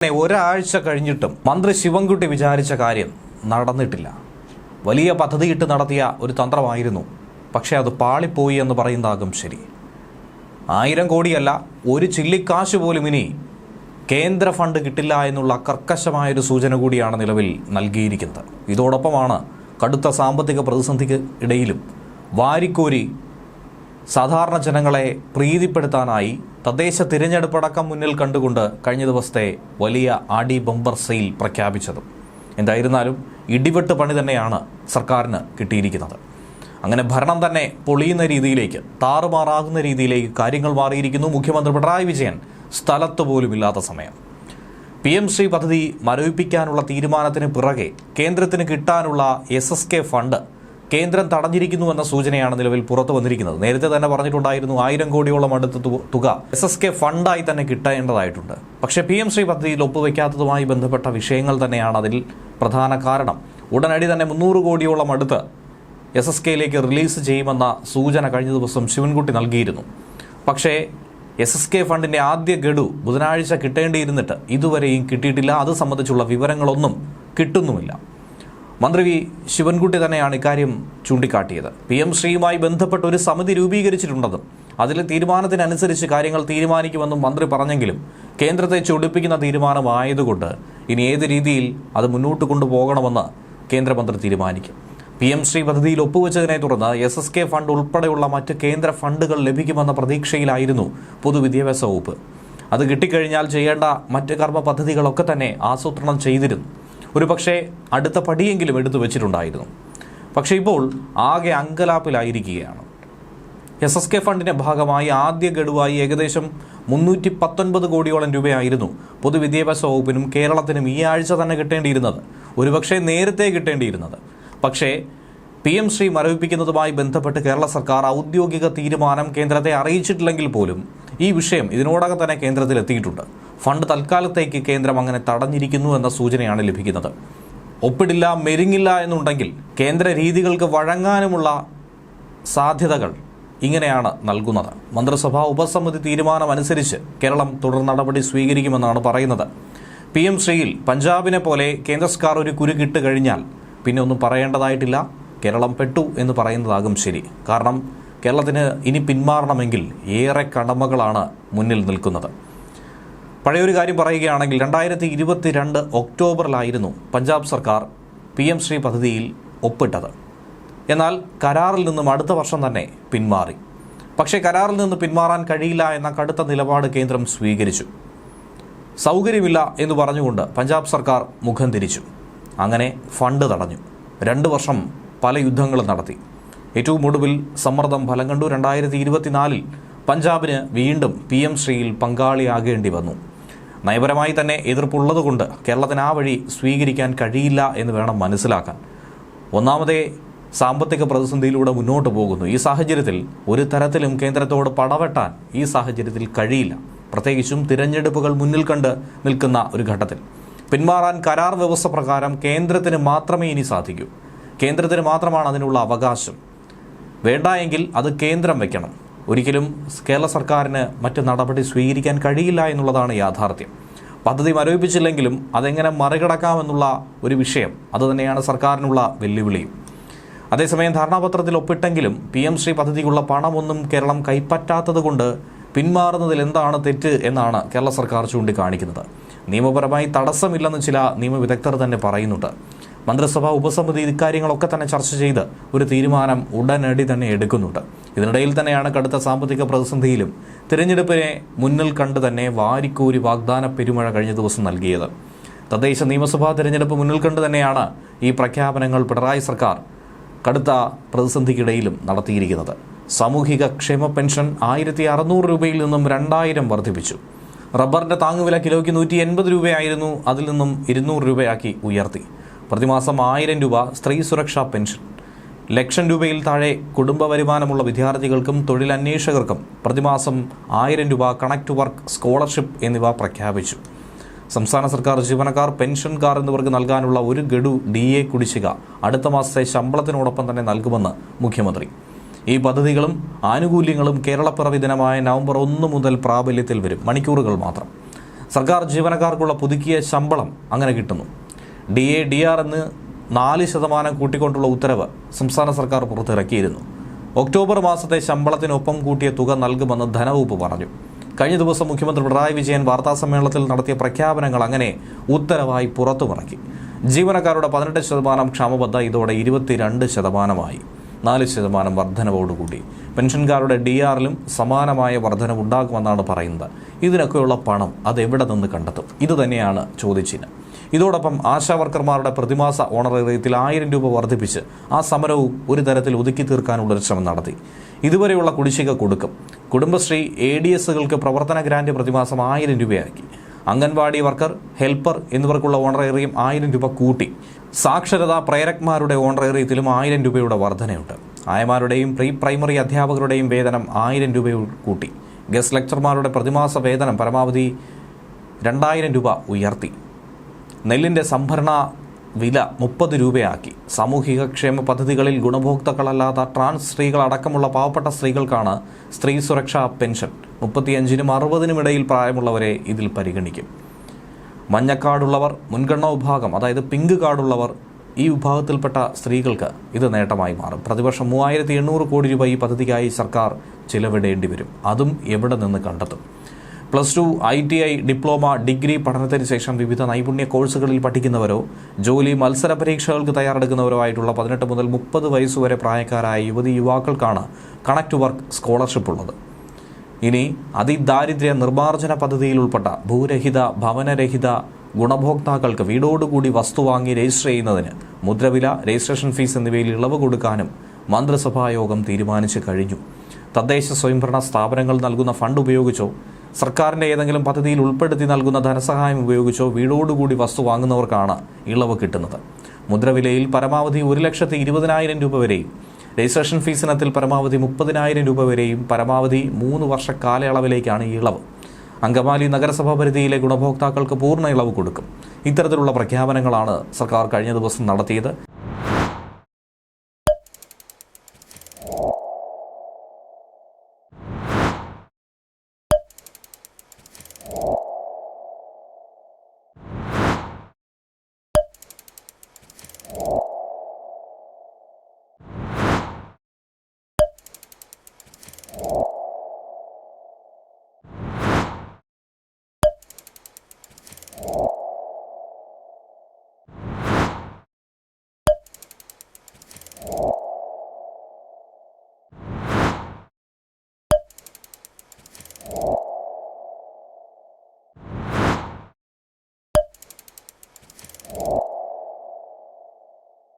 ഒരാഴ്ച കഴിഞ്ഞിട്ടും മന്ത്രി ശിവൻകുട്ടി വിചാരിച്ച കാര്യം നടന്നിട്ടില്ല. വലിയ പദ്ധതിയിട്ട് നടത്തിയ ഒരു തന്ത്രമായിരുന്നു. പക്ഷേ അത് പാളിപ്പോയി എന്ന് പറയുന്നതാകും ശരി. 1000 കോടിയല്ല, ഒരു ചില്ലിക്കാശ് പോലും ഇനി കേന്ദ്ര ഫണ്ട് കിട്ടില്ല എന്നുള്ള കർക്കശമായൊരു സൂചന കൂടിയാണ് നിലവിൽ നൽകിയിരിക്കുന്നത്. ഇതോടൊപ്പമാണ് കടുത്ത സാമ്പത്തിക പ്രതിസന്ധിക്ക് ഇടയിലും വാരിക്കോരി സാധാരണ ജനങ്ങളെ പ്രീതിപ്പെടുത്താനായി തദ്ദേശ തിരഞ്ഞെടുപ്പടക്കം മുന്നിൽ കണ്ടുകൊണ്ട് കഴിഞ്ഞ ദിവസത്തെ വലിയ ആടി ബമ്പർ സെയിൽ പ്രഖ്യാപിച്ചതും. എന്തായിരുന്നാലും ഇടിവെട്ട് പണി തന്നെയാണ് സർക്കാരിന് കിട്ടിയിരിക്കുന്നത്. അങ്ങനെ ഭരണം തന്നെ പൊളിയുന്ന രീതിയിലേക്ക്, താറുമാറാകുന്ന രീതിയിലേക്ക് കാര്യങ്ങൾ മാറിയിരിക്കുന്നു. മുഖ്യമന്ത്രി പിണറായി വിജയൻ സ്ഥലത്ത് പോലുമില്ലാത്ത സമയം PM-ശ്രീ പദ്ധതി മരവിപ്പിക്കാനുള്ള തീരുമാനത്തിന് പിറകെ കേന്ദ്രത്തിന് കിട്ടാനുള്ള SSK ഫണ്ട് കേന്ദ്രം തടഞ്ഞിരിക്കുന്നുവെന്ന സൂചനയാണ് നിലവിൽ പുറത്തു വന്നിരിക്കുന്നത്. നേരത്തെ തന്നെ പറഞ്ഞിട്ടുണ്ടായിരുന്നു 1000 കോടിയോളം അടുത്ത തുക SSK ഫണ്ടായി തന്നെ കിട്ടേണ്ടതായിട്ടുണ്ട്. പക്ഷേ PM-ശ്രീ പദ്ധതിയിൽ ഒപ്പുവെക്കാത്തതുമായി ബന്ധപ്പെട്ട വിഷയങ്ങൾ തന്നെയാണ് അതിൽ പ്രധാന കാരണം. ഉടനടി തന്നെ 300 കോടിയോളം അടുത്ത് SSKയിലേക്ക് റിലീസ് ചെയ്യുമെന്ന സൂചന കഴിഞ്ഞ ദിവസം ശിവൻകുട്ടി നൽകിയിരുന്നു. പക്ഷേ SSK ഫണ്ടിൻ്റെ ആദ്യ ഗഡു ബുധനാഴ്ച കിട്ടേണ്ടിയിരുന്നിട്ട് ഇതുവരെയും കിട്ടിയിട്ടില്ല. അത് സംബന്ധിച്ചുള്ള വിവരങ്ങളൊന്നും കിട്ടുന്നുമില്ല. മന്ത്രി ശിവൻകുട്ടി തന്നെയാണ് ഇക്കാര്യം ചൂണ്ടിക്കാട്ടിയത്. PM-ശ്രീയുമായി ബന്ധപ്പെട്ട് ഒരു സമിതി രൂപീകരിച്ചിട്ടുണ്ടെന്നും അതിലെ തീരുമാനത്തിനനുസരിച്ച് കാര്യങ്ങൾ തീരുമാനിക്കുമെന്നും മന്ത്രി പറഞ്ഞെങ്കിലും കേന്ദ്രത്തെ ചൊടിപ്പിക്കുന്ന തീരുമാനമായതുകൊണ്ട് ഇനി ഏത് രീതിയിൽ അത് മുന്നോട്ട് കൊണ്ടുപോകണമെന്ന് കേന്ദ്രമന്ത്രി തീരുമാനിക്കും. PM-ശ്രീ പദ്ധതിയിൽ ഒപ്പുവെച്ചതിനെ തുടർന്ന് SSK ഫണ്ട് ഉൾപ്പെടെയുള്ള മറ്റ് കേന്ദ്ര ഫണ്ടുകൾ ലഭിക്കുമെന്ന പ്രതീക്ഷയിലായിരുന്നു പൊതുവിദ്യാഭ്യാസ വകുപ്പ്. അത് കിട്ടിക്കഴിഞ്ഞാൽ ചെയ്യേണ്ട മറ്റ് കർമ്മ പദ്ധതികളൊക്കെ തന്നെ ആസൂത്രണം ചെയ്തിരുന്നു. ഒരുപക്ഷെ അടുത്ത പടിയെങ്കിലും എടുത്തു വെച്ചിട്ടുണ്ടായിരുന്നു. പക്ഷേ ഇപ്പോൾ ആകെ അങ്കലാപ്പിലായിരിക്കുകയാണ്. SSK ഫണ്ടിൻ്റെ ഭാഗമായി ആദ്യ ഗഡുവായി ഏകദേശം 319 കോടിയോളം രൂപയായിരുന്നു പൊതുവിദ്യാഭ്യാസ വകുപ്പിനും കേരളത്തിനും ഈ ആഴ്ച തന്നെ കിട്ടേണ്ടിയിരുന്നത്, ഒരുപക്ഷെ നേരത്തെ കിട്ടേണ്ടിയിരുന്നത്. പക്ഷേ PM-ശ്രീ മരവിപ്പിക്കുന്നതുമായി ബന്ധപ്പെട്ട് കേരള സർക്കാർ ഔദ്യോഗിക തീരുമാനം കേന്ദ്രത്തെ അറിയിച്ചിട്ടില്ലെങ്കിൽ പോലും ഈ വിഷയം ഇതിനോടകം തന്നെ കേന്ദ്രത്തിൽ എത്തിയിട്ടുണ്ട്. ഫണ്ട് തൽക്കാലത്തേക്ക് കേന്ദ്രം അങ്ങനെ തടഞ്ഞിരിക്കുന്നു എന്ന സൂചനയാണ് ലഭിക്കുന്നത്. ഒപ്പിടില്ല, മെരുങ്ങില്ല എന്നുണ്ടെങ്കിൽ കേന്ദ്ര രീതികൾക്ക് വഴങ്ങാനുമുള്ള സാധ്യതകൾ ഇങ്ങനെയാണ് നൽകുന്നത്. മന്ത്രിസഭാ ഉപസമിതി തീരുമാനമനുസരിച്ച് കേരളം തുടർ നടപടി സ്വീകരിക്കുമെന്നാണ് പറയുന്നത്. PM-ശ്രീയിൽ പഞ്ചാബിനെ പോലെ കേന്ദ്ര സർക്കാർ ഒരു കുരുക്കിട്ട് കഴിഞ്ഞാൽ പിന്നെ ഒന്നും പറയേണ്ടതായിട്ടില്ല. കേരളം പെട്ടു എന്ന് പറയുന്നതാകും ശരി. കാരണം കേരളത്തിന് ഇനി പിന്മാറണമെങ്കിൽ ഏറെ കടമകളാണ് മുന്നിൽ നിൽക്കുന്നത്. പഴയൊരു കാര്യം പറയുകയാണെങ്കിൽ 2022 ഒക്ടോബറിലായിരുന്നു പഞ്ചാബ് സർക്കാർ PM-ശ്രീ പദ്ധതിയിൽ ഒപ്പിട്ടത്. എന്നാൽ കരാറിൽ നിന്നും അടുത്ത വർഷം തന്നെ പിന്മാറി. പക്ഷേ കരാറിൽ നിന്ന് പിന്മാറാൻ കഴിയില്ല എന്ന കടുത്ത നിലപാട് കേന്ദ്രം സ്വീകരിച്ചു. സൗകര്യമില്ല എന്ന് പറഞ്ഞുകൊണ്ട് പഞ്ചാബ് സർക്കാർ മുഖം തിരിച്ചു. അങ്ങനെ ഫണ്ട് തടഞ്ഞു. 2 വർഷം പല യുദ്ധങ്ങളും നടത്തി. ഏറ്റവും ഒടുവിൽ സമ്മർദ്ദം ഫലം കണ്ടു. 2024 പഞ്ചാബിന് വീണ്ടും PM-ശ്രീയിൽ പങ്കാളിയാകേണ്ടി വന്നു. നയപരമായി തന്നെ എതിർപ്പുള്ളതുകൊണ്ട് കേരളത്തിന് ആ വഴി സ്വീകരിക്കാൻ കഴിയില്ല എന്ന് വേണം മനസ്സിലാക്കാൻ. ഒന്നാമതേ സാമ്പത്തിക പ്രതിസന്ധിയിലൂടെ മുന്നോട്ട് പോകുന്നു. ഈ സാഹചര്യത്തിൽ ഒരു തരത്തിലും കേന്ദ്രത്തോട് പടവെട്ടാൻ ഈ സാഹചര്യത്തിൽ കഴിയില്ല. പ്രത്യേകിച്ചും തിരഞ്ഞെടുപ്പുകൾ മുന്നിൽ കണ്ട് നിൽക്കുന്ന ഒരു ഘട്ടത്തിൽ പിന്മാറാൻ കരാർ വ്യവസ്ഥ പ്രകാരം കേന്ദ്രത്തിന് മാത്രമേ ഇനി സാധിക്കൂ. കേന്ദ്രത്തിന് മാത്രമാണ് അതിനുള്ള അവകാശം. വേണ്ട എങ്കിൽ അത് കേന്ദ്രം വയ്ക്കണം. ഒരിക്കലും കേരള സർക്കാരിന് മറ്റ് നടപടി സ്വീകരിക്കാൻ കഴിയില്ല എന്നുള്ളതാണ് യാഥാർത്ഥ്യം. പദ്ധതി മരവിപ്പിച്ചില്ലെങ്കിലും അതെങ്ങനെ മറികടക്കാമെന്നുള്ള ഒരു വിഷയം അതുതന്നെയാണ് സർക്കാരിനുള്ള വെല്ലുവിളിയും. അതേസമയം ധാരണാപത്രത്തിൽ ഒപ്പിട്ടെങ്കിലും PM-ശ്രീ പദ്ധതിക്കുള്ള പണമൊന്നും കേരളം കൈപ്പറ്റാത്തത് കൊണ്ട് പിന്മാറുന്നതിൽ എന്താണ് തെറ്റ് എന്നാണ് കേരള സർക്കാർ ചൂണ്ടിക്കാണിക്കുന്നത്. നിയമപരമായി തടസ്സമില്ലെന്ന് ചില നിയമവിദഗ്ധർ തന്നെ പറയുന്നുണ്ട്. മന്ത്രിസഭാ ഉപസമിതി ഇക്കാര്യങ്ങളൊക്കെ തന്നെ ചർച്ച ചെയ്ത് ഒരു തീരുമാനം ഉടനടി തന്നെ എടുക്കുന്നുണ്ട്. ഇതിനിടയിൽ തന്നെയാണ് കടുത്ത സാമ്പത്തിക പ്രതിസന്ധിയിലും തിരഞ്ഞെടുപ്പിനെ മുന്നിൽ കണ്ട് തന്നെ വാരിക്കോരി വാഗ്ദാന പെരുമഴ കഴിഞ്ഞ ദിവസം നൽകിയത്. തദ്ദേശ നിയമസഭാ തിരഞ്ഞെടുപ്പ് മുന്നിൽ കണ്ട് തന്നെയാണ് ഈ പ്രഖ്യാപനങ്ങൾ പിണറായി സർക്കാർ കടുത്ത പ്രതിസന്ധിക്കിടയിലും നടത്തിയിരിക്കുന്നത്. സാമൂഹിക ക്ഷേമ പെൻഷൻ 1600 രൂപയിൽ നിന്നും 2000 വർദ്ധിപ്പിച്ചു. റബ്ബറിൻ്റെ താങ്ങുവില കിലോയ്ക്ക് 180 രൂപയായിരുന്നു, അതിൽ നിന്നും 200 രൂപയാക്കി ഉയർത്തി. പ്രതിമാസം 1000 രൂപ സ്ത്രീ സുരക്ഷാ പെൻഷൻ. 1,00,000 രൂപയിൽ താഴെ കുടുംബ വരുമാനമുള്ള വിദ്യാർത്ഥികൾക്കും തൊഴിലന്വേഷകർക്കും പ്രതിമാസം 1000 രൂപ കണക്ട് വർക്ക് സ്കോളർഷിപ്പ് എന്നിവ പ്രഖ്യാപിച്ചു. സംസ്ഥാന സർക്കാർ ജീവനക്കാർ, പെൻഷൻകാർ എന്നിവർക്ക് നൽകാനുള്ള ഒരു ഗഡു DA കുടിശ്ശിക അടുത്ത മാസത്തെ ശമ്പളത്തിനോടൊപ്പം തന്നെ നൽകുമെന്ന് മുഖ്യമന്ത്രി. ഈ പദ്ധതികളും ആനുകൂല്യങ്ങളും കേരളപ്പിറവി ദിനമായ നവംബർ 1 മുതൽ പ്രാബല്യത്തിൽ വരും. മണിക്കൂറുകൾ മാത്രം. സർക്കാർ ജീവനക്കാർക്കുള്ള പുതുക്കിയ ശമ്പളം അങ്ങനെ കിട്ടുന്നു. DA, DR എന്ന് 4% കൂട്ടിക്കൊണ്ടുള്ള ഉത്തരവ് സംസ്ഥാന സർക്കാർ പുറത്തിറക്കിയിരുന്നു. ഒക്ടോബർ മാസത്തെ ശമ്പളത്തിനൊപ്പം കൂട്ടിയ തുക നൽകുമെന്ന് ധനവകുപ്പ് പറഞ്ഞു. കഴിഞ്ഞ ദിവസം മുഖ്യമന്ത്രി പിണറായി വിജയൻ വാർത്താസമ്മേളനത്തിൽ നടത്തിയ പ്രഖ്യാപനങ്ങൾ അങ്ങനെ ഉത്തരവായി പുറത്തുമിറക്കി. ജീവനക്കാരുടെ 18% ക്ഷാമബദ്ധ ഇതോടെ 22%. 4% വർധനവോടുകൂടി പെൻഷൻകാരുടെ DRലും സമാനമായ വർധനവുണ്ടാകുമെന്നാണ് പറയുന്നത്. ഇതിനൊക്കെയുള്ള പണം അതെവിടെ നിന്ന് കണ്ടെത്തും? ഇതുതന്നെയാണ് ചോദ്യചിഹ്നം. ഇതോടൊപ്പം ആശാവർക്കർമാരുടെ പ്രതിമാസ ഓണറേറിയത്തിൽ 1000 രൂപ വർദ്ധിപ്പിച്ച് ആ സമരവും ഒരു തരത്തിൽ ഒതുക്കി തീർക്കാനുള്ളൊരു ശ്രമം നടത്തി. ഇതുവരെയുള്ള കുടിശ്ശിക കൊടുക്കും. കുടുംബശ്രീ ADSകൾക്ക് പ്രവർത്തന ഗ്രാന്റ് പ്രതിമാസം 1000 രൂപയാക്കി. അംഗൻവാടി വർക്കർ, ഹെൽപ്പർ എന്നിവർക്കുള്ള ഓണറേറിയം 1000 രൂപ കൂട്ടി. സാക്ഷരതാ പ്രേരക്മാരുടെ ഓണറേറിയത്തിലും 1000 രൂപയുടെ വർധനയുണ്ട്. ആയമാരുടെയും പ്രീ പ്രൈമറി അധ്യാപകരുടെയും വേതനം 1000 രൂപ കൂട്ടി. ഗസ്റ്റ് ലെക്ചർമാരുടെ പ്രതിമാസ വേതനം പരമാവധി 2000 രൂപ ഉയർത്തി. നെല്ലിൻ്റെ സംഭരണ വില 30 രൂപയാക്കി. സാമൂഹിക ക്ഷേമ പദ്ധതികളിൽ ഗുണഭോക്താക്കളല്ലാത്ത ട്രാൻസ് സ്ത്രീകളടക്കമുള്ള പാവപ്പെട്ട സ്ത്രീകൾക്കാണ് സ്ത്രീ സുരക്ഷാ പെൻഷൻ. 35-നും 60-നും ഇടയിൽ പ്രായമുള്ളവരെ ഇതിൽ പരിഗണിക്കും. മഞ്ഞക്കാർഡുള്ളവർ, മുൻഗണനാ വിഭാഗം അതായത് പിങ്ക് കാർഡുള്ളവർ, ഈ വിഭാഗത്തിൽപ്പെട്ട സ്ത്രീകൾക്ക് ഇത് നേട്ടമായി മാറും. പ്രതിവർഷം 3800 കോടി രൂപ ഈ പദ്ധതിക്കായി സർക്കാർ ചിലവിടേണ്ടി വരും. അതും എവിടെ നിന്ന് കണ്ടെത്തും? +2, ITI, ഡിപ്ലോമ, ഡിഗ്രി പഠനത്തിന് ശേഷം വിവിധ നൈപുണ്യ കോഴ്സുകളിൽ പഠിക്കുന്നവരോ ജോലി മത്സര പരീക്ഷകൾക്ക് തയ്യാറെടുക്കുന്നവരോ ആയിട്ടുള്ള 18 മുതൽ 30 വയസ്സുവരെ പ്രായക്കാരായ യുവാക്കൾക്കാണ് കണക്ട് ടു വർക്ക് സ്കോളർഷിപ്പ് ഉള്ളത്. ഇനി അതിദാരിദ്ര്യ നിർമ്മാർജ്ജന പദ്ധതിയിൽ ഉൾപ്പെട്ട ഭൂരഹിത, ഭവനരഹിത ഗുണഭോക്താക്കൾക്ക് വീടോടുകൂടി വസ്തു വാങ്ങി രജിസ്റ്റർ ചെയ്യുന്നതിന് മുദ്രവില, രജിസ്ട്രേഷൻ ഫീസ് എന്നിവയിൽ ഇളവ് കൊടുക്കാനും മന്ത്രിസഭായോഗം തീരുമാനിച്ചു കഴിഞ്ഞു. തദ്ദേശ സ്വയംഭരണ സ്ഥാപനങ്ങൾ നൽകുന്ന ഫണ്ട് ഉപയോഗിച്ചോ സർക്കാരിൻ്റെ ഏതെങ്കിലും പദ്ധതിയിൽ ഉൾപ്പെടുത്തി നൽകുന്ന ധനസഹായം ഉപയോഗിച്ചോ വീടോടുകൂടി വസ്തു വാങ്ങുന്നവർക്കാണ് ഇളവ് കിട്ടുന്നത്. മുദ്രവിലയിൽ പരമാവധി 1,20,000 രൂപ വരെയും, രജിസ്ട്രേഷൻ ഫീസ് ഇനത്തിൽ പരമാവധി 30,000 രൂപ വരെയും പരമാവധി 3 വർഷ കാലയളവിലേക്കാണ് ഈ ഇളവ്. അങ്കമാലി നഗരസഭാ പരിധിയിലെ ഗുണഭോക്താക്കൾക്ക് പൂർണ്ണ ഇളവ് കൊടുക്കും. ഇത്തരത്തിലുള്ള പ്രഖ്യാപനങ്ങളാണ് സർക്കാർ കഴിഞ്ഞ ദിവസം നടത്തിയത്.